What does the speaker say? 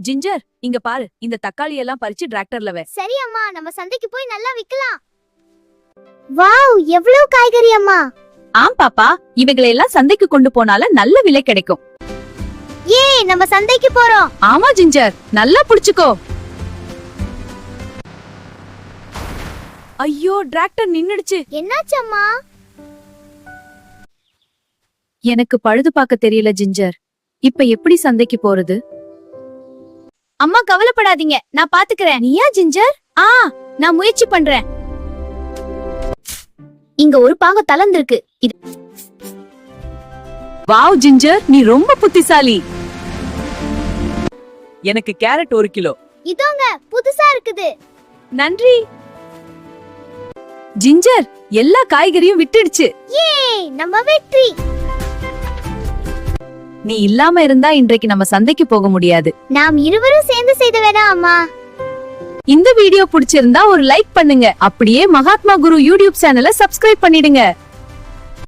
Ginger, இங்க பாரு, இந்த தக்காளி எல்லாம் பறிச்சு டிராக்டர்ல வே. சரி அம்மா, நம்ம சந்தைக்கு போய் நல்லா விக்கலாம். வாவ், எவ்வளவு காய்கறி அம்மா. ஆம் பாப்பா, இவைகளை எல்லாம் சந்தைக்கு கொண்டு போனால நல்ல விலை கிடைக்கும். ஏ, நம்ம சந்தைக்கு போறோம். ஆமா ஜிஞ்சர், நல்லா புடிச்சுக்கோ. ஐயோ, டிராக்டர் நின்னுடுச்சு. என்னாச்சு அம்மா? எனக்கு பழுது பார்க்க தெரியல ஜிஞ்சர். இப்ப எப்படி சந்தைக்கு போறது? அம்மா கவலைப்படாதீங்க, நான் பாத்துக்கிறேன். நீயா ஜிஞ்சர்? நான் முயற்சி பண்றேன். இங்க ஒரு பாகம் தளர்ந்திருக்கு. வாவ் ஜிஞ்சர், நீ ரொம்ப புத்திசாலி. எனக்கு கேரட் 1 கிலோ. இதோங்க, புதுசா இருக்குது. நன்றி ஜிஞ்சர், எல்லா காய்கறியும் விட்டுடுச்சு. ஏ, நம்ம வெற்றி. நீ இல்லாம இருந்தா இன்றைக்கு நம்ம சந்தைக்கு போக முடியாது. நாம் இருவரும் சேர்ந்து செய்த வேணா அம்மா. இந்த வீடியோ பிடிச்சிருந்தா ஒரு லைக் பண்ணுங்க. அப்படியே மகாத்மா குரு யூடியூப் சேனலை சப்ஸ்கிரைப் பண்ணிடுங்க.